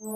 My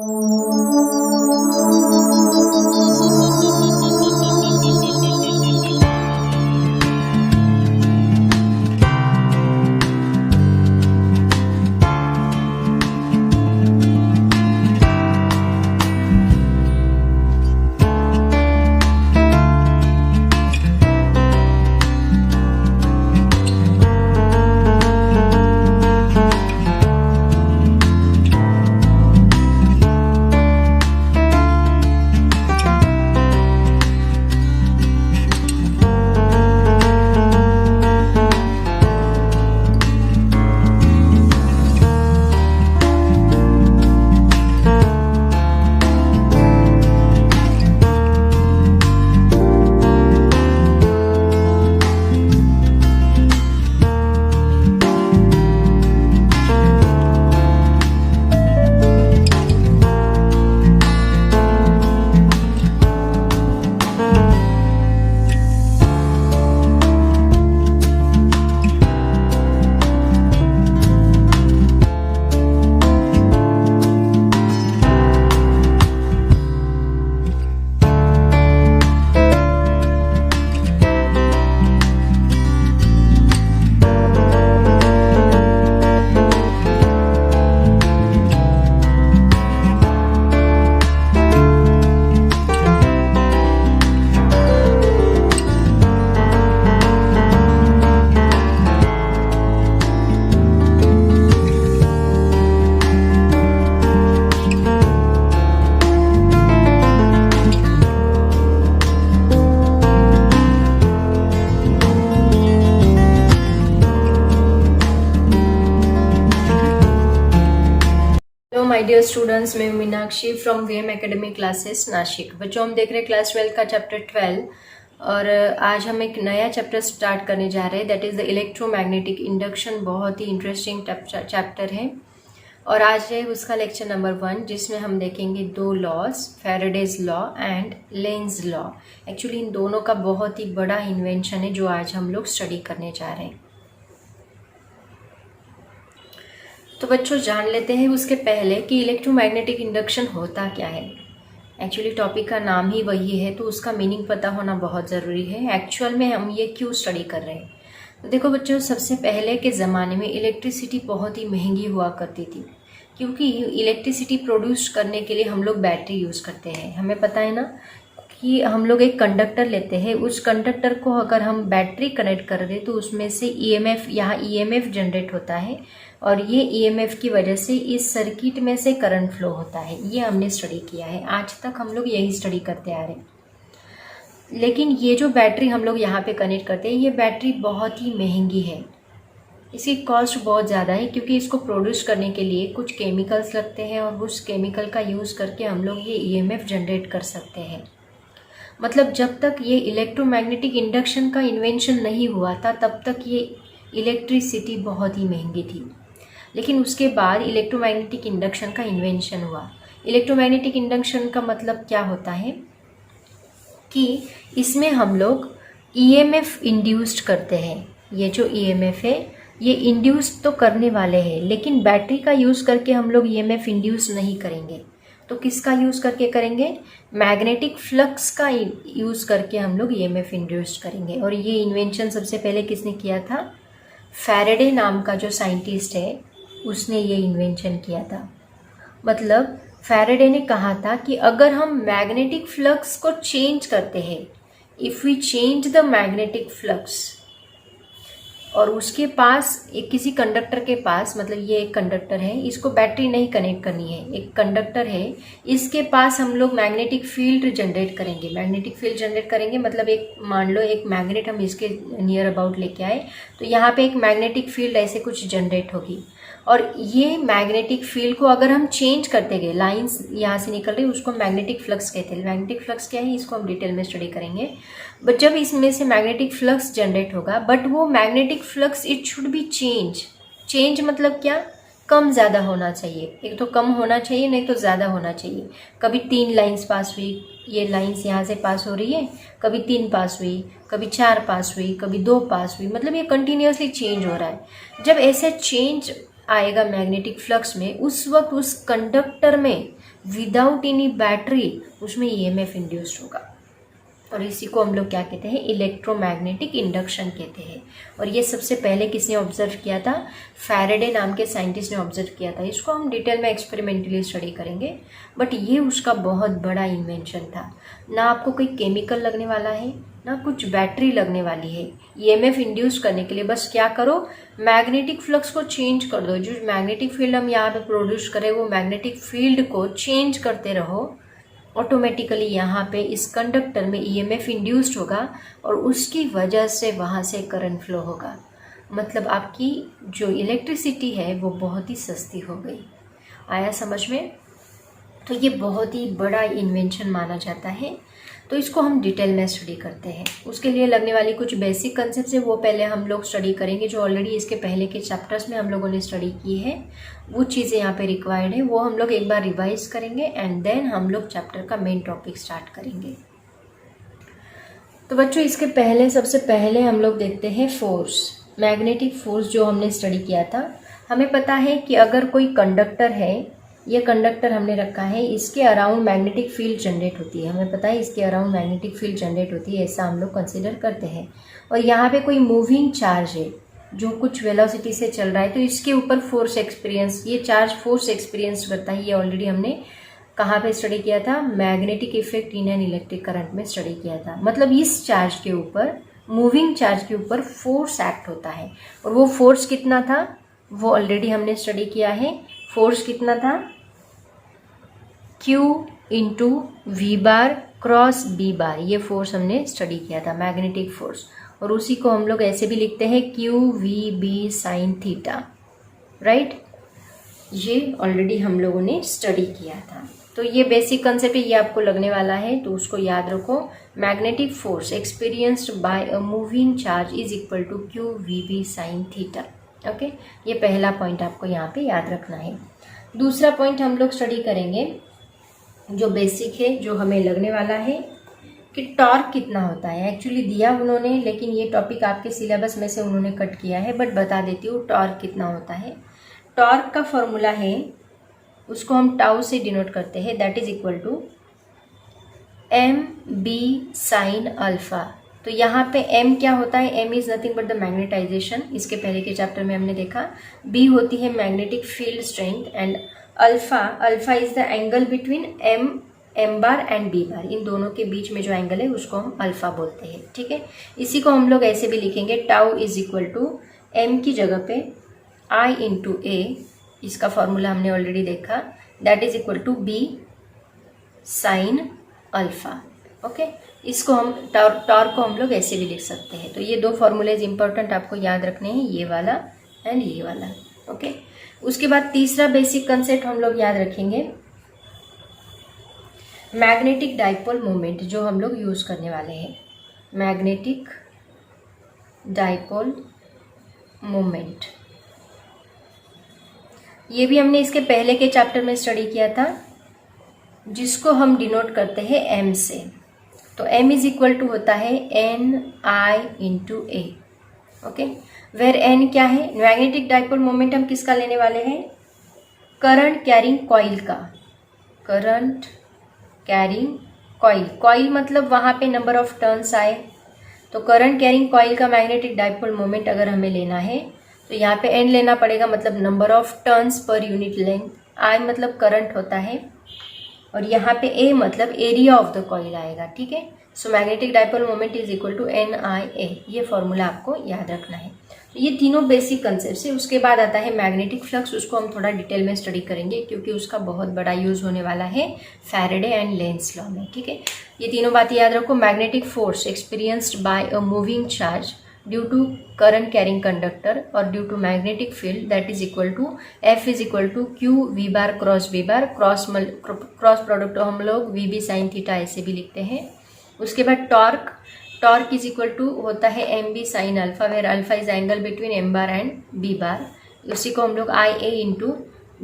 dear students, मैं Meenakshi from VM academy classes Nashik. बच्चों, हम देख रहे हैं क्लास 12 का चैप्टर 12 और आज हम एक नया चैप्टर स्टार्ट करने जा रहे हैं, that is the electromagnetic induction. बहुत ही इंटरेस्टिंग चैप्टर है और आज है उसका लेक्चर नंबर 1, जिसमें हम देखेंगे दो laws, Faraday's law and Lenz law. Actually इन दोनों का बहुत ही बड़ा इन्वेंशन है जो आज हम लोग स्टडी करने जा रहे हैं। तो बच्चों, जान लेते हैं उसके पहले कि इलेक्ट्रोमैग्नेटिक इंडक्शन होता क्या है। एक्चुअली टॉपिक का नाम ही वही है, तो उसका मीनिंग पता होना बहुत ज़रूरी है। एक्चुअल में हम ये क्यों स्टडी कर रहे हैं, तो देखो बच्चों, सबसे पहले के ज़माने में इलेक्ट्रिसिटी बहुत ही महंगी हुआ करती थी, क्योंकि इलेक्ट्रिसिटी प्रोड्यूस करने के लिए हम लोग बैटरी यूज़ करते हैं। हमें पता है ना कि हम लोग एक कंडक्टर लेते हैं, उस कंडक्टर को अगर हम बैटरी कनेक्ट कर दें तो उसमें से ईएमएफ, यहाँ ईएमएफ जनरेट होता है और ये ईएमएफ की वजह से इस सर्किट में से करंट फ्लो होता है। ये हमने स्टडी किया है, आज तक हम लोग यही स्टडी करते आ रहे हैं। लेकिन ये जो बैटरी हम लोग यहाँ पे कनेक्ट करते हैं, ये बैटरी बहुत ही महंगी है। इसकी कॉस्ट बहुत ज़्यादा है, क्योंकि इसको प्रोड्यूस करने के लिए कुछ केमिकल्स लगते हैं और उस केमिकल का यूज़ करके हम लोग ये ईएमएफ जनरेट कर सकते हैं। मतलब जब तक ये इलेक्ट्रोमैग्नेटिक इंडक्शन का इन्वेंशन नहीं हुआ था, तब तक ये इलेक्ट्रिसिटी बहुत ही महंगी थी। लेकिन उसके बाद इलेक्ट्रोमैग्नेटिक इंडक्शन का इन्वेंशन हुआ। इलेक्ट्रोमैग्नेटिक इंडक्शन का मतलब क्या होता है कि इसमें हम लोग ईएमएफ इंड्यूस्ड करते हैं। ये जो ईएमएफ है ये इंड्यूस तो करने वाले हैं, लेकिन बैटरी का यूज़ करके हम लोग ईएमएफ इंड्यूस नहीं करेंगे। तो किसका यूज़ करके करेंगे? मैग्नेटिक फ्लक्स का यूज़ करके हम लोग ईएमएफ इंड्यूस करेंगे। और ये इन्वेंशन सबसे पहले किसने किया था? फैराडे नाम का जो साइंटिस्ट है, उसने ये इन्वेंशन किया था। मतलब फैराडे ने कहा था कि अगर हम मैग्नेटिक फ्लक्स को चेंज करते हैं, if we change the magnetic flux, और उसके पास एक किसी कंडक्टर के पास, मतलब ये एक कंडक्टर है, इसको बैटरी नहीं कनेक्ट करनी है, एक कंडक्टर है, इसके पास हम लोग मैग्नेटिक फील्ड जनरेट करेंगे। मैग्नेटिक फील्ड जनरेट करेंगे मतलब एक, मान लो एक मैग्नेट हम इसके नियर अबाउट लेके आए, तो यहाँ पे एक मैग्नेटिक फील्ड ऐसे कुछ जनरेट होगी। और ये मैग्नेटिक फील्ड को अगर हम चेंज करते गए, लाइंस यहाँ से निकल रही, उसको मैग्नेटिक फ्लक्स कहते हैं। मैग्नेटिक फ्लक्स क्या है, इसको हम डिटेल में स्टडी करेंगे। बट जब इसमें से मैग्नेटिक फ्लक्स जनरेट होगा, बट वो magnetic flux it should be change मतलब क्या? कम ज़्यादा होना चाहिए। एक तो कम होना चाहिए, नहीं तो ज़्यादा होना चाहिए। कभी 3 लाइंस पास हुई, ये लाइंस यहाँ से पास हो रही है, कभी 3 पास हुई, कभी 4 पास हुई, कभी 2 पास हुई, मतलब ये कंटिन्यूसली चेंज हो रहा है। जब ऐसे चेंज आएगा मैग्नेटिक फ्लक्स में, उस वक्त उस कंडक्टर में विदाउट एनी बैटरी उसमें ईएमएफ इंड्यूस्ड होगा, और इसी को हम लोग क्या कहते हैं, इलेक्ट्रोमैग्नेटिक इंडक्शन कहते हैं। और ये सबसे पहले किसने ऑब्जर्व किया था, फैराडे नाम के साइंटिस्ट ने ऑब्जर्व किया था। इसको हम डिटेल में एक्सपेरिमेंटली स्टडी करेंगे, बट ये उसका बहुत बड़ा इन्वेंशन था। ना आपको कोई केमिकल लगने वाला है, ना कुछ बैटरी लगने वाली है। ईएमएफ इंड्यूस करने के लिए बस क्या करो, मैग्नेटिक फ्लक्स को चेंज कर दो। जो मैग्नेटिक फील्ड हम यहाँ पे प्रोड्यूस करें वो मैग्नेटिक फील्ड को चेंज करते रहो, ऑटोमेटिकली यहाँ पे इस कंडक्टर में ईएमएफ इंड्यूस्ड होगा और उसकी वजह से वहाँ से करंट फ्लो होगा। मतलब आपकी जो इलेक्ट्रिसिटी है वो बहुत ही सस्ती हो गई। आया समझ में? तो ये बहुत ही बड़ा इन्वेंशन माना जाता है। तो इसको हम डिटेल में स्टडी करते हैं। उसके लिए लगने वाली कुछ बेसिक कंसेप्ट है वो पहले हम लोग स्टडी करेंगे, जो ऑलरेडी इसके पहले के चैप्टर्स में हम लोगों ने स्टडी की है। वो चीज़ें यहाँ पे रिक्वायर्ड है, वो हम लोग एक बार रिवाइज करेंगे एंड देन हम लोग चैप्टर का मेन टॉपिक स्टार्ट करेंगे। तो बच्चों इसके पहले सबसे पहले हम लोग देखते हैं फोर्स, मैग्नेटिक फोर्स जो हमने स्टडी किया था। हमें पता है कि अगर कोई कंडक्टर है, ये कंडक्टर हमने रखा है, इसके अराउंड मैग्नेटिक फील्ड जनरेट होती है। हमें पता है इसके अराउंड मैग्नेटिक फील्ड जनरेट होती है, ऐसा हम लोग कंसिडर करते हैं। और यहाँ पे कोई मूविंग चार्ज है जो कुछ वेलोसिटी से चल रहा है, तो इसके ऊपर फोर्स एक्सपीरियंस, ये चार्ज फोर्स एक्सपीरियंस करता है। ये ऑलरेडी हमने कहाँ पे स्टडी किया था, magnetic effect in an electric current में स्टडी किया था। मतलब इस चार्ज के ऊपर, मूविंग चार्ज के ऊपर फोर्स एक्ट होता है। और वो फोर्स कितना था वो ऑलरेडी हमने स्टडी किया है। फोर्स कितना था, Q into V bar cross B bar, ये फोर्स हमने स्टडी किया था, मैग्नेटिक फोर्स। और उसी को हम लोग ऐसे भी लिखते हैं QVB साइन थीटा, राइट। ये ऑलरेडी हम लोगों ने स्टडी किया था। तो ये बेसिक कंसेप्ट है, ये आपको लगने वाला है, तो उसको याद रखो। Magnetic force experienced by a moving charge is equal to QVB sine theta. Okay, ये पहला पॉइंट आपको यहाँ पे याद रखना है। दूसरा पॉइंट हम लोग स्टडी करेंगे जो बेसिक है, जो हमें लगने वाला है कि टॉर्क कितना होता है। एक्चुअली दिया उन्होंने, लेकिन ये टॉपिक आपके सिलेबस में से उन्होंने कट किया है, बट बता देती हूँ टॉर्क कितना होता है। टॉर्क का फॉर्मूला है, उसको हम टाउ से डिनोट करते हैं, that is equal to MB sine alpha. तो यहाँ पे M क्या होता है, M is nothing but the magnetization, इसके पहले के चैप्टर में हमने देखा। B होती है magnetic field strength, and alpha is the angle between M bar and B बार, इन दोनों के बीच में जो एंगल है उसको हम अल्फा बोलते हैं, ठीक है। इसी को हम लोग ऐसे भी लिखेंगे, tau is equal to M की जगह पे I इंटू A, इसका फॉर्मूला हमने ऑलरेडी देखा, that is equal to B sine alpha. Okay, इसको हम टॉर्क को हम लोग ऐसे भी लिख सकते हैं। तो ये दो फॉर्मूलेज इंपॉर्टेंट आपको याद रखने हैं, ये वाला एंड ये वाला। ओके, उसके बाद तीसरा बेसिक कंसेप्ट हम लोग याद रखेंगे, मैग्नेटिक डाइपोल मोमेंट, जो हम लोग यूज करने वाले हैं। मैग्नेटिक डाइपोल मोमेंट, ये भी हमने इसके पहले के चैप्टर में स्टडी किया था, जिसको हम डिनोट करते हैं M से। तो M इज इक्वल टू होता है NI into A। Okay, where N क्या है, मैग्नेटिक डाइपोल मोमेंट हम किसका लेने वाले हैं, करंट कैरिंग कॉइल का। करंट कैरिंग कॉइल, कॉइल मतलब वहाँ पे नंबर ऑफ टर्न्स आए, तो करंट कैरिंग कॉइल का मैग्नेटिक डाइपोल मोमेंट अगर हमें लेना है तो यहाँ पे N लेना पड़ेगा, मतलब number of turns per unit length. I मतलब करंट होता है, और यहाँ पे A मतलब एरिया ऑफ द कॉइल आएगा, ठीक है। So magnetic dipole moment is equal to NIA, ये फॉर्मूला आपको याद रखना है। तो ये तीनों बेसिक कंसेप्ट है। उसके बाद आता है मैग्नेटिक फ्लक्स, उसको हम थोड़ा डिटेल में स्टडी करेंगे क्योंकि उसका बहुत बड़ा यूज होने वाला है फैराडे एंड लेंस लॉ में, ठीक है। ये तीनों बातें याद रखो, magnetic force experienced by a moving charge due to current carrying conductor और due to magnetic field, that is equal to F is equal to QV bar cross B bar, cross product हम लोग VB sine theta ऐसे भी लिखते हैं। उसके बाद torque is equal to होता है MB sine alpha, where alpha is angle between M bar and B bar, उसी को हम लोग IA into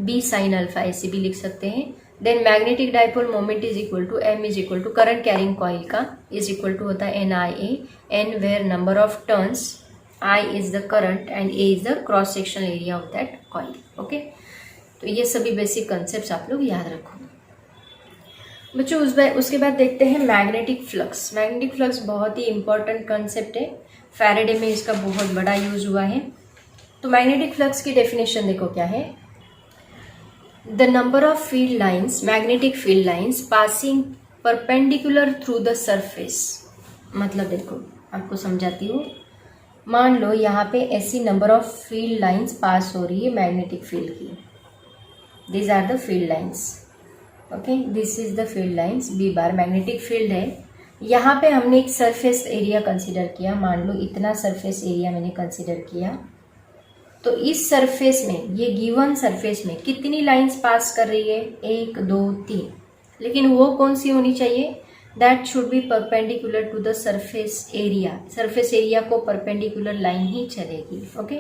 B sine alpha ऐसे भी लिख सकते हैं। Then magnetic dipole moment is equal to M is equal to current carrying coil का इज इक्वल टू होता है NIA, N where number of turns I is the current and A is the cross sectional area of that coil. Okay, तो ये सभी basic concept आप लोग याद रखो बच्चों। उसके बाद देखते हैं मैग्नेटिक फ्लक्स। मैग्नेटिक फ्लक्स बहुत ही इंपॉर्टेंट कंसेप्ट है, फैराडे में इसका बहुत बड़ा यूज हुआ है। तो मैग्नेटिक फ्लक्स की डेफिनेशन देखो क्या है, the number of field lines, magnetic field lines passing perpendicular through the surface. मतलब देखो आपको समझाती हूँ, मान लो यहाँ पे ऐसी number of field lines pass हो रही है मैग्नेटिक फील्ड की, these are the field lines. Okay, this is the field lines, B bar magnetic field है। यहाँ पे हमने एक सरफेस एरिया कंसिडर किया, मान लो इतना सरफेस एरिया मैंने कंसिडर किया। तो इस सरफेस में, ये गिवन सरफेस में कितनी लाइंस पास कर रही है, 1 2 3, लेकिन वो कौन सी होनी चाहिए, that should be perpendicular to the surface area. Surface area को परपेंडिकुलर लाइन ही चलेगी। ओके,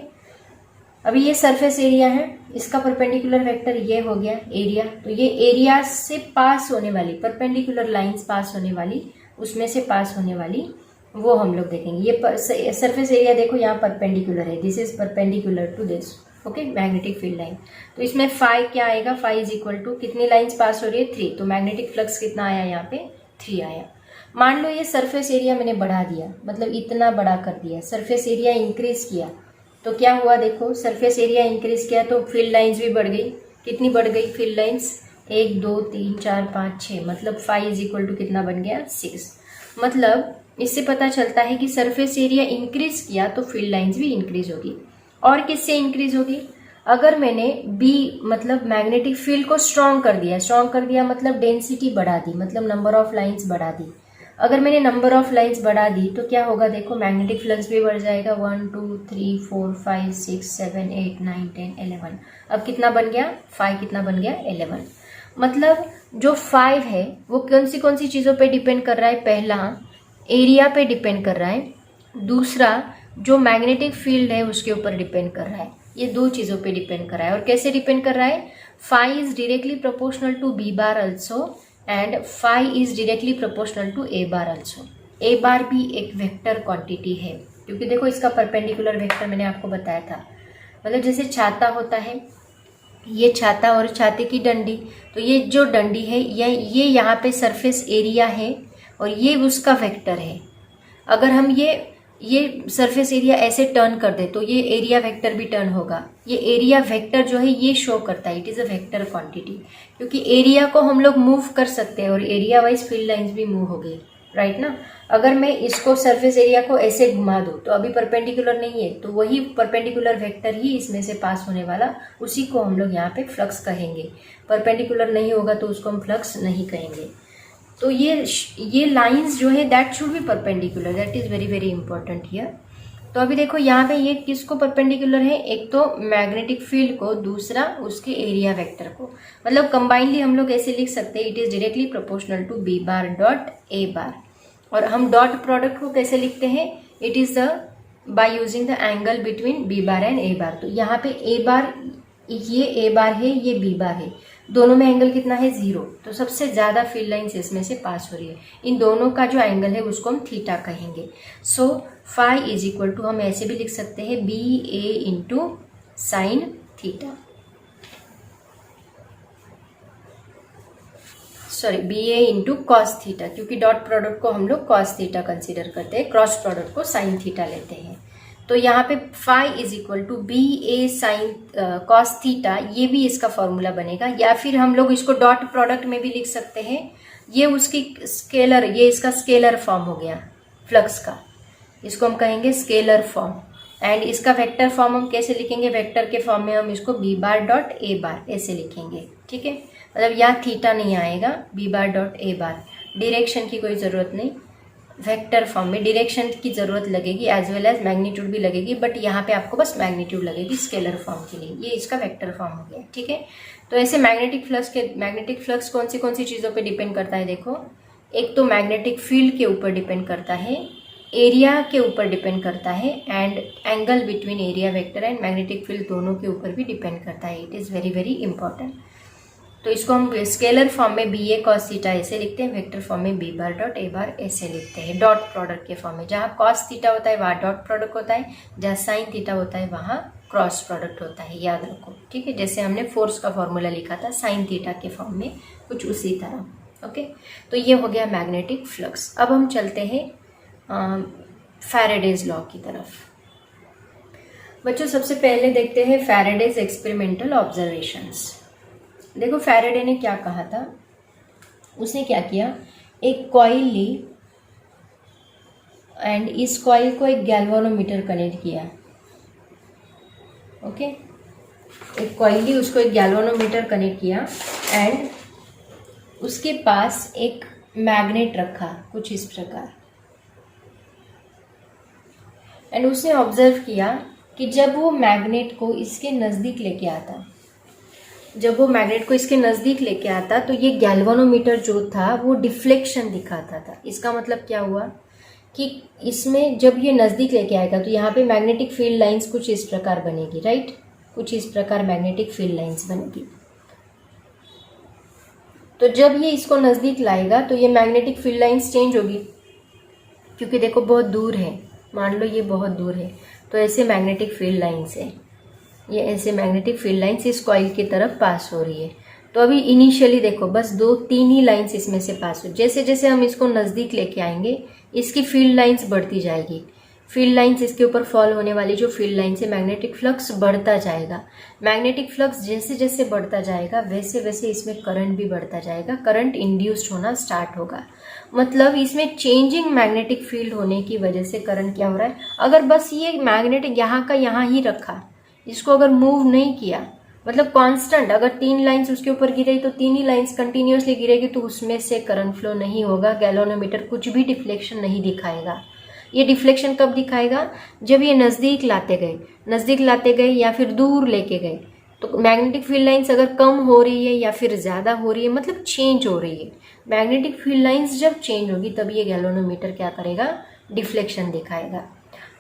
अभी ये सरफेस एरिया है, इसका परपेंडिकुलर वेक्टर ये हो गया एरिया। तो ये एरिया से पास होने वाली परपेंडिकुलर लाइंस पास होने वाली, उसमें से पास होने वाली वो हम लोग देखेंगे। ये सरफेस एरिया देखो यहाँ परपेंडिकुलर है, this is perpendicular to this. Okay, magnetic field line. तो इसमें फाई क्या आएगा, फाई इज इक्वल टू कितनी लाइंस पास हो रही है, 3। तो मैग्नेटिक फ्लक्स कितना आया यहाँ पे, 3 आया। मान लो ये सरफेस एरिया मैंने बढ़ा दिया, मतलब इतना बड़ा कर दिया, सरफेस एरिया इंक्रीज किया, तो क्या हुआ देखो, सरफेस एरिया इंक्रीज किया तो फील्ड लाइंस भी बढ़ गई। कितनी बढ़ गई फील्ड लाइंस, 1 2 3 4 5 6, मतलब फाई इज इक्वल टू कितना बन गया, 6। मतलब इससे पता चलता है कि सरफेस एरिया इंक्रीज किया तो फील्ड लाइंस भी इंक्रीज होगी। और किससे इंक्रीज होगी, अगर मैंने बी मतलब मैग्नेटिक फील्ड को स्ट्रॉन्ग कर दिया मतलब डेंसिटी बढ़ा दी, मतलब नंबर ऑफ लाइंस बढ़ा दी। अगर मैंने नंबर ऑफ लाइंस बढ़ा दी तो क्या होगा देखो, मैग्नेटिक फ्लक्स भी बढ़ जाएगा, 1 2 3 4 5 6 7 8 9 10 11। अब कितना बन गया, 5 कितना बन गया, 11। मतलब जो 5 है वो कौन सी चीज़ों पे डिपेंड कर रहा है, पहला एरिया पे डिपेंड कर रहा है, दूसरा जो मैग्नेटिक फील्ड है उसके ऊपर डिपेंड कर रहा है। ये 2 चीज़ों पे डिपेंड कर रहा है। और कैसे डिपेंड कर रहा है, phi is directly proportional to B bar also and phi is directly proportional to A bar also. A bar भी एक वेक्टर क्वांटिटी है, क्योंकि देखो इसका परपेंडिकुलर वेक्टर मैंने आपको बताया था। मतलब जैसे छाता होता है, ये छाता और छाते की डंडी, तो ये जो डंडी है ये यहाँ पे सरफेस एरिया है और ये उसका वेक्टर है। अगर हम ये सरफेस एरिया ऐसे टर्न कर दे तो ये एरिया वेक्टर भी टर्न होगा। ये एरिया वेक्टर जो है ये शो करता है, it is a vector quantity, क्योंकि एरिया को हम लोग मूव कर सकते हैं और एरिया वाइज फील्ड लाइंस भी मूव हो गई, राइट ना। अगर मैं इसको सरफेस एरिया को ऐसे घुमा दूँ तो अभी परपेंडिकुलर नहीं है, तो वही परपेंडिकुलर वेक्टर ही इसमें से पास होने वाला, उसी को हम लोग यहाँ पे फ्लक्स कहेंगे। परपेंडिकुलर नहीं होगा तो उसको हम फ्लक्स नहीं कहेंगे। तो ये लाइंस जो है that should be perpendicular, that is very very important here. तो अभी देखो यहाँ पे ये किसको परपेंडिकुलर है, एक तो मैग्नेटिक फील्ड को, दूसरा उसके एरिया वेक्टर को। मतलब कंबाइनली हम लोग ऐसे लिख सकते हैं, it is directly proportional to B bar dot A bar. और हम डॉट प्रोडक्ट को कैसे लिखते हैं, it is the by using the angle between B bar and A bar. तो यहाँ पे ए बार, ये ए बार है, ये बी बार है, दोनों में एंगल कितना है, 0। तो सबसे ज़्यादा फील्ड लाइंस इसमें से पास हो रही है। इन दोनों का जो एंगल है उसको हम थीटा कहेंगे। So phi is equal to, हम ऐसे भी लिख सकते हैं, B A into sine theta, sorry B A into cos theta, क्योंकि डॉट प्रोडक्ट को हम लोग कॉस थीटा कंसिडर करते हैं, क्रॉस प्रोडक्ट को साइन थीटा लेते हैं। तो यहाँ पे phi is equal to B A sine cos theta, ये भी इसका फॉर्मूला बनेगा। या फिर हम लोग इसको डॉट प्रोडक्ट में भी लिख सकते हैं, ये उसकी स्केलर, ये इसका स्केलर फॉर्म हो गया फ्लक्स का, इसको हम कहेंगे स्केलर फॉर्म। एंड इसका वेक्टर फॉर्म हम कैसे लिखेंगे, वेक्टर के फॉर्म में हम इसको बी बार डॉट ए बार ऐसे लिखेंगे, ठीक है। मतलब यहाँ थीटा नहीं आएगा, B bar dot A bar, direction की कोई ज़रूरत नहीं, वेक्टर फॉर्म में डायरेक्शन की जरूरत लगेगी एज वेल एज मैग्नीट्यूड भी लगेगी, बट यहाँ पे आपको बस मैग्नीट्यूड लगेगी स्केलर फॉर्म के लिए। ये इसका वेक्टर फॉर्म हो गया, ठीक है। तो ऐसे मैग्नेटिक फ्लक्स कौन सी चीज़ों पे डिपेंड करता है देखो, एक तो मैग्नेटिक फील्ड के ऊपर डिपेंड करता है, एरिया के ऊपर डिपेंड करता है, and angle between area vector and magnetic field दोनों के ऊपर भी डिपेंड करता है। It is very very important. तो इसको हम स्केलर फॉर्म में बी ए कॉस थीटा ऐसे लिखते हैं, वेक्टर फॉर्म में बी बार डॉट ए बार ऐसे लिखते हैं, डॉट प्रोडक्ट के फॉर्म में। जहाँ कॉस थीटा होता है वहाँ डॉट प्रोडक्ट होता है, जहाँ साइन थीटा होता है वहाँ क्रॉस प्रोडक्ट होता है, याद रखो, ठीक है। जैसे हमने फोर्स का फॉर्मूला लिखा था साइन थीटा के फॉर्म में, कुछ उसी तरह। ओके, तो ये हो गया मैग्नेटिक फ्लक्स। अब हम चलते हैं फैराडेज लॉ की तरफ। बच्चों सबसे पहले देखते हैं फैराडेज एक्सपेरिमेंटल ऑब्जर्वेशंस। देखो फैराडे ने क्या कहा था, उसने क्या किया, एक कॉइल ली एंड इस कॉइल को एक गैल्वानोमीटर कनेक्ट किया। ओके, एक कॉइल ली, उसको एक गैल्वानोमीटर कनेक्ट किया एंड उसके पास एक मैग्नेट रखा कुछ इस प्रकार, एंड उसने ऑब्जर्व किया कि जब वो मैग्नेट को इसके नज़दीक लेके आता, जब वो मैग्नेट को इसके नज़दीक लेके आता तो ये गैल्वानोमीटर जो था वो डिफ्लेक्शन दिखाता था। इसका मतलब क्या हुआ कि इसमें जब ये नज़दीक लेके आएगा तो यहाँ पे मैग्नेटिक फील्ड लाइंस कुछ इस प्रकार बनेगी, राइट, कुछ इस प्रकार मैग्नेटिक फील्ड लाइंस बनेगी। तो जब ये इसको नज़दीक लाएगा तो ये मैग्नेटिक फील्ड लाइंस चेंज होगी, क्योंकि देखो बहुत दूर है, मान लो ये बहुत दूर है, तो ऐसे मैग्नेटिक फील्ड लाइंस है, ये ऐसे मैग्नेटिक फील्ड लाइंस इस कॉइल की तरफ पास हो रही है। तो अभी इनिशियली देखो बस 2-3 ही लाइंस इसमें से पास हो, जैसे जैसे हम इसको नज़दीक लेके आएंगे इसकी फील्ड लाइंस बढ़ती जाएगी, फील्ड लाइंस इसके ऊपर फॉल होने वाली जो फील्ड लाइंस है मैग्नेटिक फ्लक्स बढ़ता जाएगा। मैग्नेटिक फ्लक्स जैसे जैसे बढ़ता जाएगा वैसे वैसे इसमें करंट भी बढ़ता जाएगा, करंट इंड्यूस्ड होना स्टार्ट होगा। मतलब इसमें चेंजिंग मैग्नेटिक फील्ड होने की वजह से करंट क्या हो रहा है, अगर बस ये मैग्नेटिक यहाँ का यहाँ ही रखा, इसको अगर मूव नहीं किया, मतलब कांस्टेंट, अगर 3 लाइंस उसके ऊपर गिरे तो 3 ही लाइंस कंटिन्यूअसली गिरेगी तो उसमें से करंट फ्लो नहीं होगा, गैल्वानोमीटर कुछ भी डिफ्लेक्शन नहीं दिखाएगा। ये डिफ्लेक्शन कब दिखाएगा, जब ये नज़दीक लाते गए या फिर दूर लेके गए, तो मैग्नेटिक फील्ड लाइंस अगर कम हो रही है या फिर ज़्यादा हो रही है, मतलब चेंज हो रही है, मैग्नेटिक फील्ड लाइंस जब चेंज होगी तब ये गैल्वानोमीटर क्या करेगा, डिफ्लेक्शन दिखाएगा।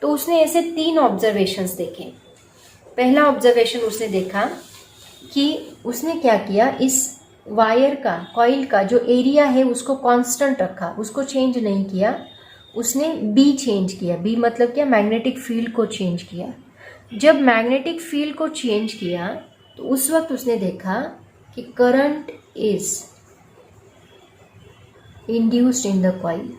तो उसने ऐसे 3 ऑब्जर्वेशंस देखे। पहला ऑब्जर्वेशन उसने देखा कि उसने क्या किया, इस वायर का, कॉइल का जो एरिया है उसको कांस्टेंट रखा, उसको चेंज नहीं किया, उसने बी चेंज किया। बी मतलब क्या, मैग्नेटिक फील्ड को चेंज किया। जब मैग्नेटिक फील्ड को चेंज किया तो उस वक्त उसने देखा कि current is induced in the coil.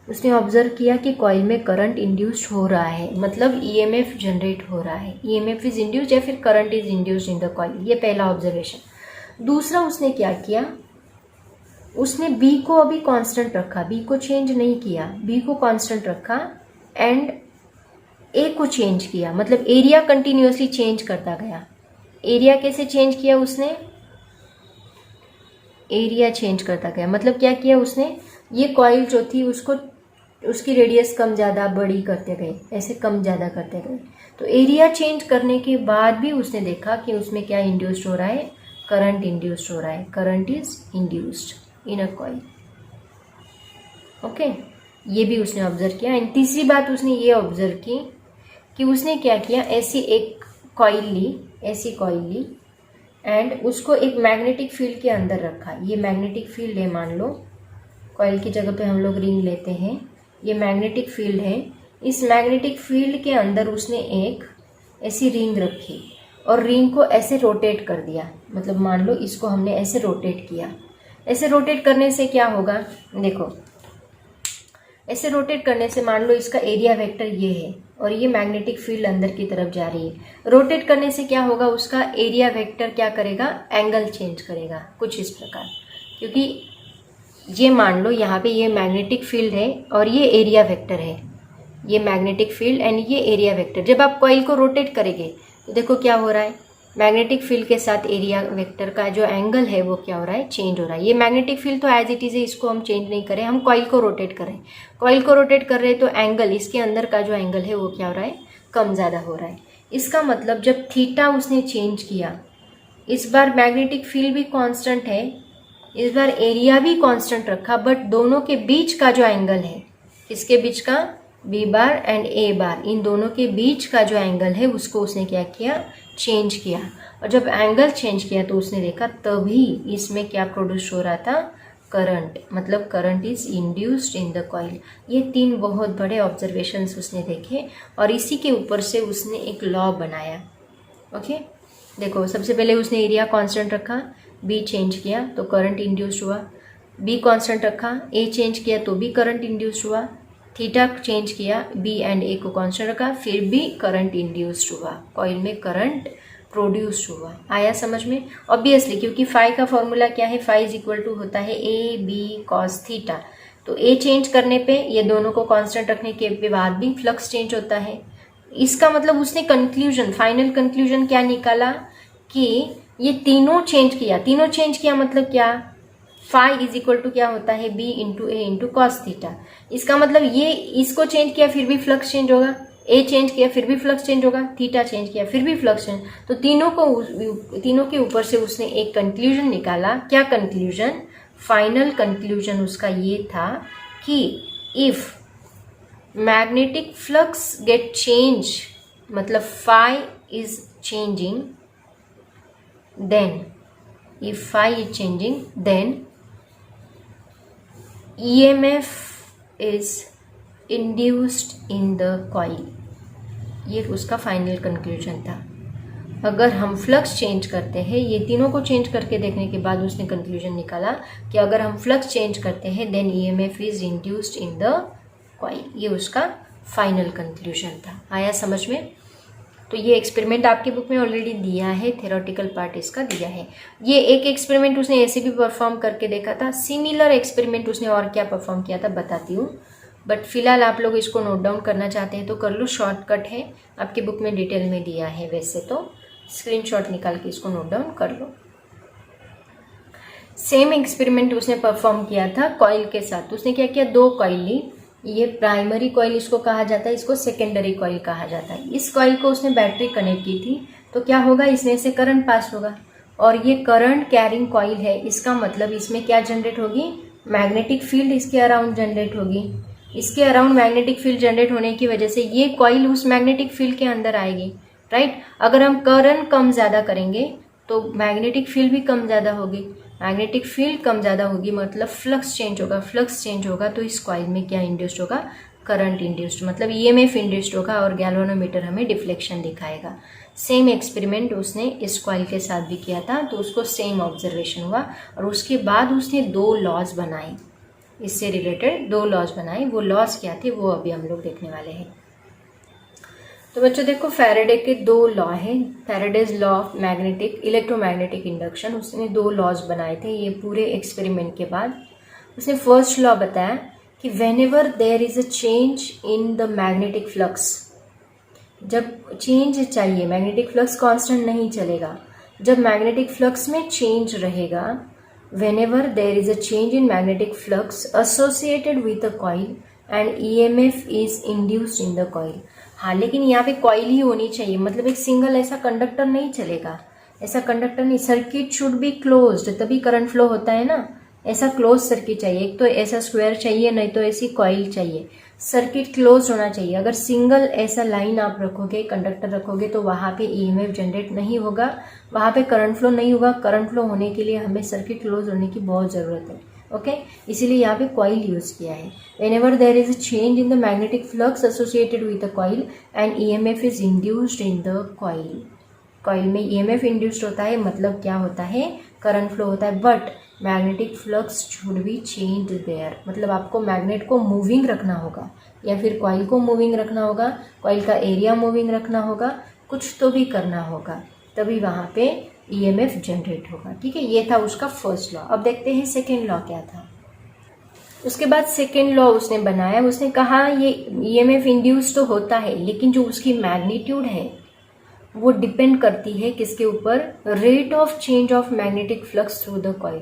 उसने ऑब्जर्व किया कि कॉइल में करंट इंड्यूस्ड हो रहा है, मतलब ईएमएफ जनरेट हो रहा है, ईएमएफ इज इंड्यूस्ड या फिर current is induced in the coil. ये पहला ऑब्जर्वेशन। दूसरा उसने क्या किया, उसने बी को अभी कांस्टेंट रखा, बी को चेंज नहीं किया, बी को कांस्टेंट रखा एंड ए को चेंज किया, मतलब एरिया कंटिन्यूअसली चेंज करता गया। एरिया कैसे चेंज किया उसने, एरिया चेंज करता गया, मतलब क्या किया उसने, ये कॉइल जो थी उसको, उसकी रेडियस कम ज़्यादा बड़ी करते गए, ऐसे कम ज़्यादा करते गए। तो एरिया चेंज करने के बाद भी उसने देखा कि उसमें क्या इंड्यूस्ड हो रहा है, करंट इंड्यूस्ड हो रहा है, current is induced in a coil. Okay, ये भी उसने ऑब्जर्व किया। एंड तीसरी बात उसने ये ऑब्जर्व की कि उसने क्या किया, ऐसी एक कॉइल ली, ऐसी कॉइल ली एंड उसको एक मैग्नेटिक फील्ड के अंदर रखा। ये मैग्नेटिक फील्ड है, मान लो कॉइल की जगह पे हम लोग रिंग लेते हैं, ये मैग्नेटिक फील्ड है। इस मैग्नेटिक फील्ड के अंदर उसने एक ऐसी रिंग रखी और रिंग को ऐसे रोटेट कर दिया, मतलब मान लो इसको हमने ऐसे रोटेट किया। ऐसे रोटेट करने से क्या होगा, देखो ऐसे रोटेट करने से मान लो इसका एरिया वेक्टर ये है और ये मैग्नेटिक फील्ड अंदर की तरफ जा रही है। रोटेट करने से क्या होगा, उसका एरिया वेक्टर क्या करेगा, एंगल चेंज करेगा कुछ इस प्रकार, क्योंकि ये मान लो यहाँ पे ये मैग्नेटिक फील्ड है और ये एरिया वेक्टर है, ये मैग्नेटिक फील्ड एंड ये एरिया वेक्टर। जब आप कॉइल को रोटेट करेंगे तो देखो क्या हो रहा है, मैग्नेटिक फील्ड के साथ एरिया वेक्टर का जो एंगल है वो क्या हो रहा है, चेंज हो रहा है। ये मैग्नेटिक फील्ड तो एज इट इज़ है, इसको हम चेंज नहीं करें, हम कॉइल को रोटेट कर रहे हैं। कॉइल को रोटेट कर रहे हैं तो एंगल, इसके अंदर का जो एंगल है वो क्या हो रहा है, कम ज़्यादा हो रहा है। इसका मतलब जब थीटा उसने चेंज किया, इस बार मैग्नेटिक फील्ड भी कांस्टेंट है, इस बार एरिया भी कांस्टेंट रखा, बट दोनों के बीच का जो एंगल है, किसके बीच का, बी बार एंड ए बार, इन दोनों के बीच का जो एंगल है उसको उसने क्या किया, चेंज किया, और जब एंगल चेंज किया तो उसने देखा तभी इसमें क्या प्रोड्यूस हो रहा था, करंट, मतलब current is induced in the coil. ये 3 बहुत बड़े ऑब्जर्वेशंस उसने देखे और इसी के ऊपर से उसने एक लॉ बनाया। ओके, देखो सबसे पहले उसने एरिया कांस्टेंट रखा, बी चेंज किया तो करंट इंड्यूस्ड हुआ, बी कांस्टेंट रखा, ए चेंज किया तो भी करंट इंड्यूस्ड हुआ, थीटा चेंज किया, बी एंड ए को कांस्टेंट रखा, फिर भी करंट इंड्यूस्ड हुआ, कॉइल में करंट प्रोड्यूस हुआ। आया समझ में? ऑब्वियसली, क्योंकि फाई का फॉर्मूला क्या है, फाई इज इक्वल टू होता है ए बी कॉस थीटा। तो ए चेंज करने पे, ये दोनों को कांस्टेंट रखने के बाद भी फ्लक्स चेंज होता है। इसका मतलब उसने कंक्लूजन, फाइनल कंक्लूजन क्या निकाला कि ये तीनों चेंज किया, तीनों चेंज किया मतलब क्या, फाई इज इक्वल टू क्या होता है, बी इंटू ए इंटू कॉस थीटा। इसका मतलब ये इसको चेंज किया फिर भी फ्लक्स चेंज होगा, ए चेंज किया फिर भी फ्लक्स चेंज होगा, थीटा चेंज किया फिर भी फ्लक्स चेंज। तो तीनों के ऊपर से उसने एक कंक्लूजन निकाला। क्या कंक्लूजन? फाइनल कंक्लूजन उसका ये था कि if magnetic flux get change, मतलब phi is changing, then if phi is changing then EMF is induced in the coil। ये उसका फाइनल कंक्लूजन था। अगर हम फ्लक्स चेंज करते हैं, ये तीनों को चेंज करके देखने के बाद उसने कंक्लूजन निकाला कि अगर हम फ्लक्स चेंज करते हैं then EMF is induced in the coil. ये उसका फाइनल कंक्लूजन था। आया समझ में? तो ये एक्सपेरिमेंट आपकी बुक में ऑलरेडी दिया है, थ्योरेटिकल पार्ट इसका दिया है। ये एक एक्सपेरिमेंट उसने ऐसे भी परफॉर्म करके देखा था। सिमिलर एक्सपेरिमेंट उसने और क्या परफॉर्म किया था बताती हूँ, बट फिलहाल आप लोग इसको नोट डाउन करना चाहते हैं तो कर लो, शॉर्टकट है, आपकी बुक में डिटेल में दिया है। वैसे तो स्क्रीनशॉट निकाल के इसको नोट डाउन कर लो। सेम एक्सपेरिमेंट उसने परफॉर्म किया था कॉइल के साथ। उसने क्या किया, 2 कॉइल ली, ये प्राइमरी कॉइल इसको कहा जाता है, इसको सेकेंडरी कॉइल कहा जाता है। इस कॉइल को उसने बैटरी कनेक्ट की थी, तो क्या होगा, इसमें से करंट पास होगा और ये करंट कैरिंग कॉइल है। इसका मतलब इसमें क्या जनरेट होगी, मैग्नेटिक फील्ड इसके अराउंड जनरेट होगी। इसके अराउंड मैग्नेटिक फील्ड जनरेट होने की वजह से ये कॉइल उस मैग्नेटिक फील्ड के अंदर आएगी, राइट। अगर हम करंट कम ज़्यादा करेंगे तो मैग्नेटिक फील्ड भी कम ज़्यादा होगी, मैग्नेटिक फील्ड कम ज़्यादा होगी मतलब फ्लक्स चेंज होगा, फ्लक्स चेंज होगा तो इस कॉइल में क्या इंड्यूस्ड होगा, करंट इंड्यूस्ड, मतलब EMF इंड्यूस्ड होगा और गैल्वेनोमीटर हमें डिफ्लेक्शन दिखाएगा। सेम एक्सपेरिमेंट उसने इस कॉइल के साथ भी किया था, तो उसको सेम ऑब्जर्वेशन हुआ और उसके बाद उसने 2 लॉज बनाए, इससे रिलेटेड 2 लॉज बनाए। वो लॉज क्या थे वो अभी हम लोग देखने वाले हैं। तो बच्चों देखो, फैराडे के 2 लॉ हैं, Faraday's law of magnetic electromagnetic induction. उसने 2 लॉज बनाए थे ये पूरे एक्सपेरिमेंट के बाद। उसने फर्स्ट लॉ बताया कि whenever there is a change in the magnetic flux, जब चेंज चाहिए, मैग्नेटिक फ्लक्स कांस्टेंट नहीं चलेगा, जब मैग्नेटिक फ्लक्स में चेंज रहेगा, whenever there is a change in magnetic flux associated with a coil and EMF is induced in the coil. हाँ, लेकिन यहाँ पे कॉइल ही होनी चाहिए, मतलब एक सिंगल ऐसा कंडक्टर नहीं चलेगा, ऐसा कंडक्टर नहीं, सर्किट शुड बी क्लोज्ड, तभी करंट फ्लो होता है ना। ऐसा क्लोज सर्किट चाहिए, एक तो ऐसा स्क्वायर चाहिए, नहीं तो ऐसी कॉइल चाहिए, सर्किट क्लोज होना चाहिए। अगर सिंगल ऐसा लाइन आप रखोगे, कंडक्टर रखोगे, तो वहाँ पे EMF जनरेट नहीं होगा, वहाँ पे करंट फ्लो नहीं होगा। करंट फ्लो होने के लिए हमें सर्किट क्लोज होने की बहुत ज़रूरत है, ओके इसीलिए यहाँ पे कॉइल यूज किया है। Whenever there is a change in the magnetic flux associated with the coil and EMF is induced in the coil, coil में EMF इंड्यूस्ड होता है, मतलब क्या होता है, करंट फ्लो होता है, but magnetic flux should be change their, मतलब आपको मैग्नेट को मूविंग रखना होगा या फिर कॉइल को मूविंग रखना होगा, कॉइल का एरिया मूविंग रखना होगा, कुछ तो भी करना होगा, तभी वहाँ पे EMF जनरेट होगा। ठीक है, ये था उसका फर्स्ट लॉ। अब देखते हैं सेकेंड लॉ क्या था। उसके बाद सेकेंड लॉ उसने बनाया, उसने कहा ये EMF इंड्यूस तो होता है, लेकिन जो उसकी मैग्नीट्यूड है वो डिपेंड करती है किसके ऊपर, rate of change of magnetic flux through the coil,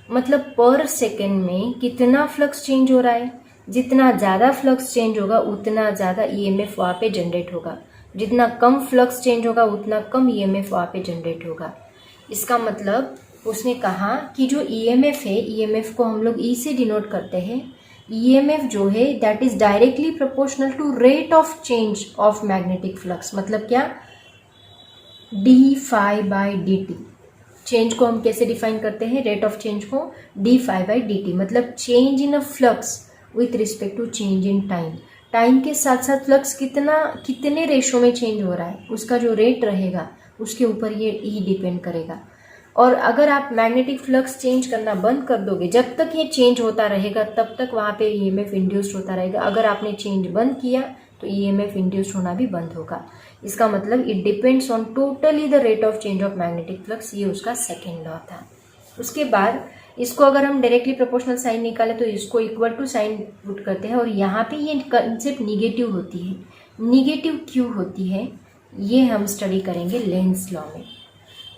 मतलब पर सेकेंड में कितना फ्लक्स चेंज हो रहा है। जितना ज़्यादा फ्लक्स चेंज होगा उतना ज़्यादा EMF वहाँ पे जनरेट होगा, जितना कम फ्लक्स चेंज होगा उतना कम EMF वहाँ पे जनरेट होगा। इसका मतलब उसने कहा कि जो EMF है, EMF को हम लोग E से डिनोट करते हैं। EMF जो है that is directly proportional to rate of change of magnetic flux, मतलब क्या, d phi by d t. Change को हम कैसे डिफाइन करते हैं, रेट ऑफ चेंज को d phi by d t, मतलब change in a flux with respect to change in time. Time के साथ साथ फ्लक्स कितने रेशो में चेंज हो रहा है, उसका जो रेट रहेगा उसके ऊपर ये ई डिपेंड करेगा। और अगर आप मैग्नेटिक फ्लक्स चेंज करना बंद कर दोगे, जब तक ये चेंज होता रहेगा तब तक वहाँ पे ईएमएफ इंड्यूस्ड होता रहेगा। अगर आपने चेंज बंद किया तो ईएमएफ इंड्यूस्ड होना भी बंद होगा। इसका मतलब it depends on totally the rate of change of magnetic flux, ये उसका सेकेंड लॉ था। उसके बाद इसको अगर हम डायरेक्टली प्रोपोर्शनल साइन निकालें तो इसको इक्वल टू साइन पुट करते हैं, और यहाँ पे ये कंसेप्ट निगेटिव होती है। निगेटिव क्यों होती है ये हम स्टडी करेंगे लेंस लॉ में।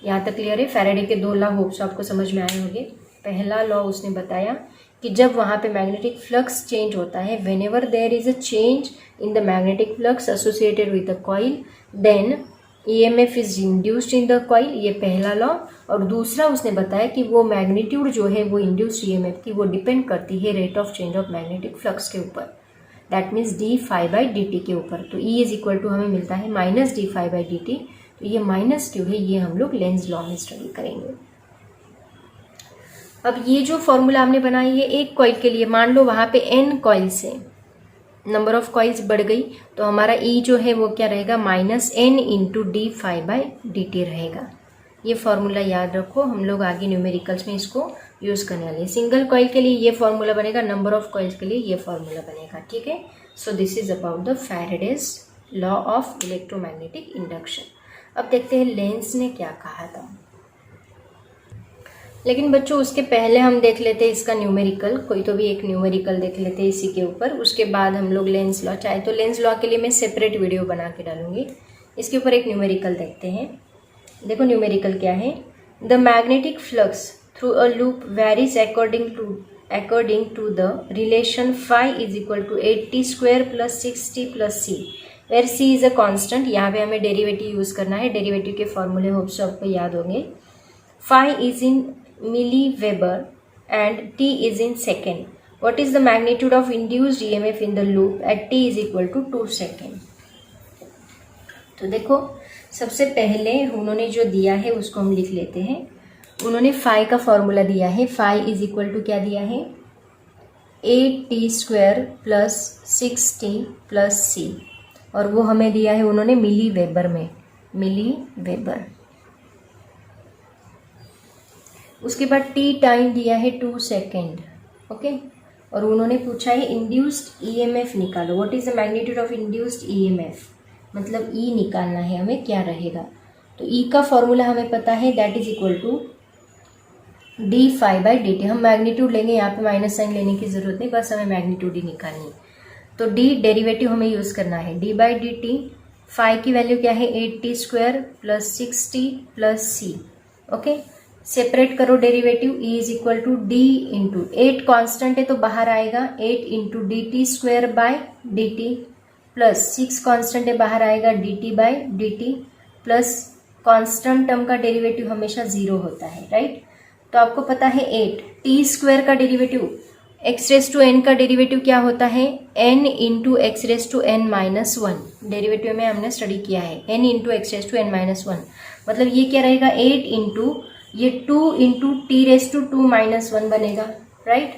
यहाँ तक क्लियर है। फैराडे के 2 लॉ होप्स आपको समझ में आए होंगे। पहला लॉ उसने बताया कि जब वहाँ पे मैग्नेटिक फ्लक्स चेंज होता है, whenever there is a change in the magnetic flux associated with the coil, then EMF is induced in the coil, ये पहला लॉ। और दूसरा उसने बताया कि वो मैग्नीट्यूड जो है वो इंड्यूस्ड ईएमएफ की वो डिपेंड करती है rate of change of magnetic flux के ऊपर, that means d phi by d t के ऊपर। तो ई इज इक्वल टू हमें मिलता है minus d phi by d t. तो ये माइनस क्यों है ये हम लोग लेंस लॉ में स्टडी करेंगे। अब ये जो फॉर्मूला हमने बनाई है एक कॉइल के लिए, मान लो वहाँ पे n कॉइल्स है, नंबर ऑफ कॉइल्स बढ़ गई तो हमारा E जो है वो क्या रहेगा, minus n into d phi by d t रहेगा। ये फॉर्मूला याद रखो, हम लोग आगे न्यूमेरिकल्स में इसको यूज़ करने वाले हैं। सिंगल कॉइल के लिए ये फॉर्मूला बनेगा, नंबर ऑफ कॉइल्स के लिए ये फॉर्मूला बनेगा, ठीक है। So this is about the Faraday's law of electromagnetic induction. अब देखते हैं लेंस ने क्या कहा था। लेकिन बच्चों उसके पहले हम देख लेते हैं इसका न्यूमेरिकल, कोई तो भी एक न्यूमेरिकल देख लेते हैं इसी के ऊपर। उसके बाद हम लोग लेंस लॉ, चाहे तो लेंस लॉ के लिए मैं सेपरेट वीडियो बना के डालूंगी। इसके ऊपर एक न्यूमेरिकल देखते हैं। देखो न्यूमेरिकल क्या है, the magnetic flux through a loop varies according to the relation phi is equal to 80 square plus 60 plus C, where C is a constant. यहाँ पे हमें डेरिवेटिव यूज करना है, डेरिवेटिव के फॉर्मूले होप्स आपको याद होंगे। Phi is in milliweber and t is in second. What is the magnitude of induced EMF in the loop at t is equal to 2 second? तो देखो सबसे पहले उन्होंने जो दिया है उसको हम लिख लेते हैं। उन्होंने फाई का फॉर्मूला दिया है, फाई इज इक्वल टू क्या दिया है, 8t square plus 6t plus c, और वो हमें दिया है उन्होंने मिली वेबर में, मिली वेबर। उसके बाद t टाइम दिया है 2 सेकेंड, ओके। और उन्होंने पूछा है इंड्यूस्ड ईएमएफ निकालो, what is the magnitude of induced EMF, मतलब E निकालना है हमें, क्या रहेगा। तो E का फॉर्मूला हमें पता है, that is equal to d phi by d t. हम मैग्नीट्यूड लेंगे, यहाँ पे माइनस साइन लेने की जरूरत नहीं, बस हमें मैग्नीट्यूड ही निकालनी है। तो D डेरिवेटिव हमें यूज करना है, d by d t. Phi की वैल्यू क्या है, 8t square plus 6t plus C, okay. Separate करो derivative, E is equal to d into 8 constant है तो बाहर आएगा 8 into d t square by d t, plus 6 constant है बाहर आएगा d t by d t, plus constant term का derivative हमेशा 0 होता है, राइट। तो आपको पता है 8 टी स्क्वायर का derivative, x raise to n का डेरिवेटिव क्या होता है, n into x raise to n minus 1। Derivative में हमने स्टडी किया है n into x raise to n minus 1, मतलब ये क्या रहेगा 8 इंटू ये 2 into t raise to 2 minus 1 बनेगा, राइट,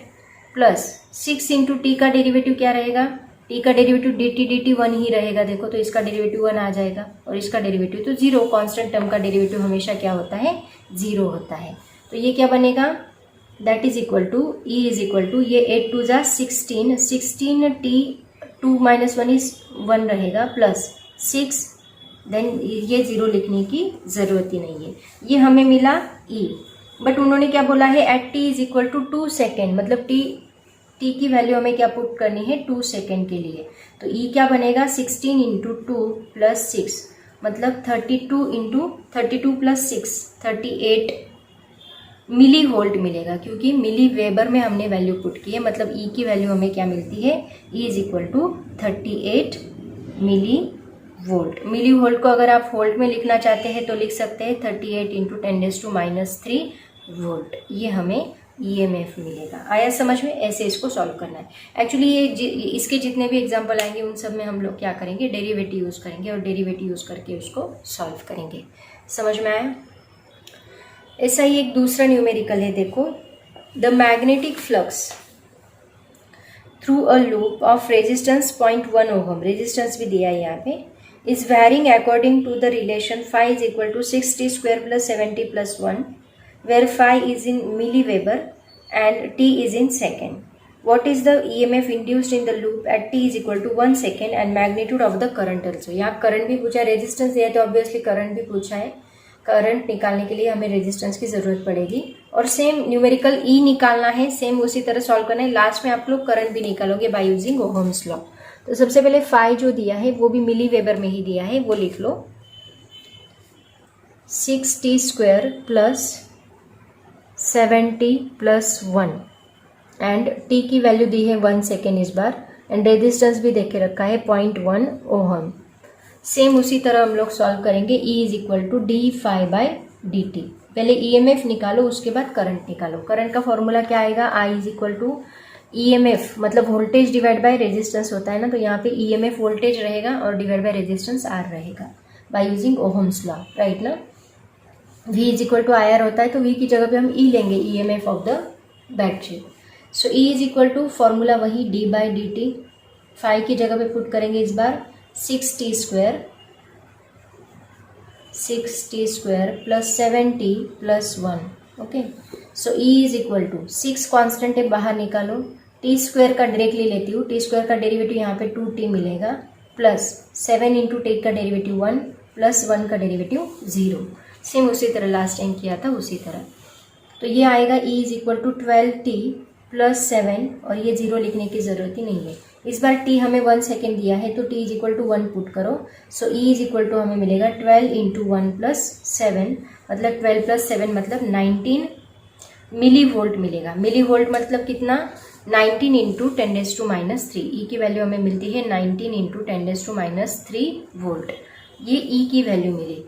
प्लस 6 इंटू टी का डेरिवेटिव क्या रहेगा, टी का डेरिवेटिव डी टी 1 ही रहेगा, देखो तो इसका डेरिवेटिव 1 आ जाएगा, और इसका डेरिवेटिव तो 0, कांस्टेंट टर्म का डेरिवेटिव हमेशा क्या होता है, 0 होता है। तो ये क्या बनेगा, that is equal to E is equal to ये 8 टू जा 16, 16 टी 2 माइनस 1 इज 1 रहेगा, प्लस 6, देन ये 0 लिखने की ज़रूरत ही नहीं है, ये हमें मिला E। बट उन्होंने क्या बोला है, at t is equal to 2 second, मतलब t की वैल्यू हमें क्या पुट करनी है, 2 सेकेंड के लिए। तो E क्या बनेगा, 16 इंटू 2 प्लस 6, मतलब 32 इंटू 32 प्लस 6, 38 मिली वोल्ट मिलेगा, क्योंकि मिली वेबर में हमने वैल्यू पुट की है, मतलब E की वैल्यू हमें क्या मिलती है, E is equal to 38 millivolt. Millivolt को अगर आप वोल्ट में लिखना चाहते हैं तो लिख सकते हैं 38 इंटू 10⁻³ वोल्ट, ये हमें ईएमएफ मिलेगा। आया समझ में, ऐसे इसको सॉल्व करना है। एक्चुअली ये इसके जितने भी एग्जांपल आएंगे उन सब में हम लोग क्या करेंगे, डेरिवेटिव यूज़ करेंगे, और डेरिवेटिव यूज़ करके उसको सॉल्व करेंगे। समझ में आया? ऐसा ही एक दूसरा न्यूमेरिकल है, देखो। The magnetic flux through a loop of resistance 0.1 ohm, resistance भी दिया है यहाँ पे, is varying according to the relation phi is equal to 60 square plus 70 plus 1, where phi is in milliweber and t is in second. What is the EMF induced in the loop at t is equal to 1 second and magnitude of the current also. यहाँ current भी पूछा है, resistance दिया है तो obviously current भी पूछा है। करंट निकालने के लिए हमें रेजिस्टेंस की ज़रूरत पड़ेगी और सेम न्यूमेरिकल ई निकालना है, सेम उसी तरह सॉल्व करना है। लास्ट में आप लोग करंट भी निकालोगे बाय यूजिंग ओहम्स लॉ। तो सबसे पहले फाई जो दिया है वो भी मिली वेबर में ही दिया है, वो लिख लो 6t square plus 70 plus 1 and t की वैल्यू दी है 1 सेकेंड इस बार एंड रेजिस्टेंस भी देख के रखा है 0.1 ओहम। सेम उसी तरह हम लोग सॉल्व करेंगे। E is equal to d phi by d t. पहले EMF निकालो, उसके बाद करंट निकालो। करंट का फॉर्मूला क्या आएगा? I is equal to EMF मतलब वोल्टेज डिवाइड बाय रेजिस्टेंस होता है ना, तो यहाँ पे EMF वोल्टेज रहेगा और डिवाइड बाय रेजिस्टेंस R रहेगा by using ohm's law, right ना। V is equal to IR होता है तो V की जगह पे हम E लेंगे, EMF of the battery. So E is equal to formula वही d by d t. Phi की जगह पे पुट करेंगे इस बार 6t square plus 7t plus 1। Okay, so E is equal to 6 constant है, बाहर निकालो। टी स्क्वायर का डायरेक्टली लेती हूँ, टी स्क्वायर का डेरिवेटिव यहाँ पे 2t मिलेगा प्लस 7 इंटू टी का डेरिवेटिव 1 प्लस 1 का डेरिवेटिव 0। सेम उसी तरह लास्ट टाइम किया था उसी तरह। तो ये आएगा E is equal to 12t plus 7 और ये 0 लिखने की ज़रूरत ही नहीं है। इस बार t हमें 1 सेकेंड दिया है तो t is equal to 1 put करो। So E is equal to हमें मिलेगा 12 इंटू 1 प्लस 7 मतलब 12 प्लस 7 मतलब 19 मिली वोल्ट मिलेगा। मिली वोल्ट मतलब कितना? 19 इंटू 10⁻³ ई की वैल्यू हमें मिलती है 19 इंटू 10⁻³ वोल्ट। ये ई की वैल्यू मिली।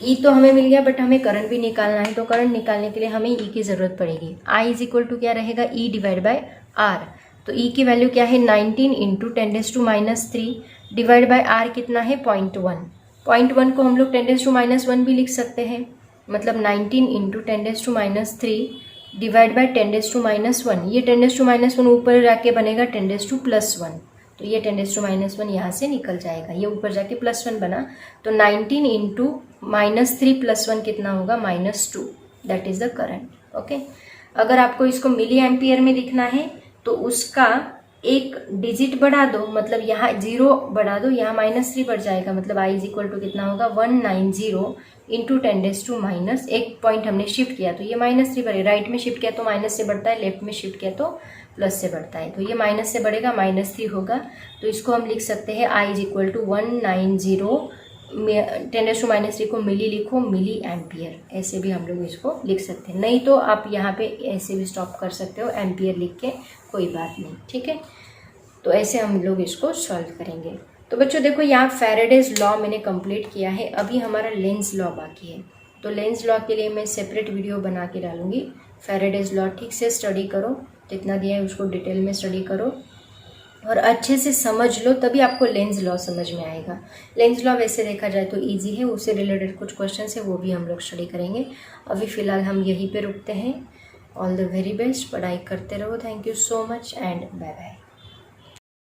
ई तो हमें मिल गया बट हमें करंट भी निकालना है, तो करंट निकालने के लिए हमें ई की ज़रूरत पड़ेगी। आई इज इक्वल टू क्या रहेगा? E divide by R. तो ई की वैल्यू क्या है? 19 इंटू 10⁻³ डिवाइड बाय आर कितना है? 0.1। 0.1 को हम लोग 10⁻1 भी लिख सकते हैं, मतलब 19 इंटू 10⁻³ डिवाइड बाय 10⁻1। ये 10⁻1 ऊपर जाके बनेगा 10⁻+1, तो ये 10⁻1 यहाँ से निकल जाएगा, ये ऊपर जाके +1 बना। तो 19 इंटू -3 प्लस 1 कितना होगा? -2। That is the current. Okay, अगर आपको इसको मिली एम्पियर में दिखना है तो उसका एक डिजिट बढ़ा दो, मतलब यहाँ 0 बढ़ा दो, यहाँ -3 बढ़ जाएगा, मतलब I इज इक्वल टू कितना होगा? 190 इंटू 10⁻, एक पॉइंट हमने शिफ्ट किया तो ये -3 बढ़े, राइट में शिफ्ट किया तो माइनस से बढ़ता है, लेफ्ट में शिफ्ट किया तो प्लस से बढ़ता है, तो ये माइनस से बढ़ेगा, -3 होगा। तो इसको हम लिख सकते हैं I इज इक्वल टू 190 10⁻³ को मिली लिखो, मिली एम्पियर, ऐसे भी हम लोग इसको लिख सकते हैं। नहीं तो आप यहाँ पे ऐसे भी स्टॉप कर सकते हो, एम्पियर लिख के, कोई बात नहीं, ठीक है। तो ऐसे हम लोग इसको सॉल्व करेंगे। तो बच्चों देखो, यहाँ फैराडेज लॉ मैंने कंप्लीट किया है, अभी हमारा लेंस लॉ बाकी है। तो लेंस लॉ के लिए मैं सेपरेट वीडियो बना के डालूंगी। फैराडेज लॉ ठीक से स्टडी करो, जितना दिया है उसको डिटेल में स्टडी करो और अच्छे से समझ लो, तभी आपको लेंस लॉ समझ में आएगा। लेंस लॉ वैसे देखा जाए तो इजी है, उससे रिलेटेड कुछ क्वेश्चन है वो भी हम लोग स्टडी करेंगे। अभी फ़िलहाल हम यहीं पे रुकते हैं। ऑल द वेरी बेस्ट, पढ़ाई करते रहो। Thank you so much and bye bye.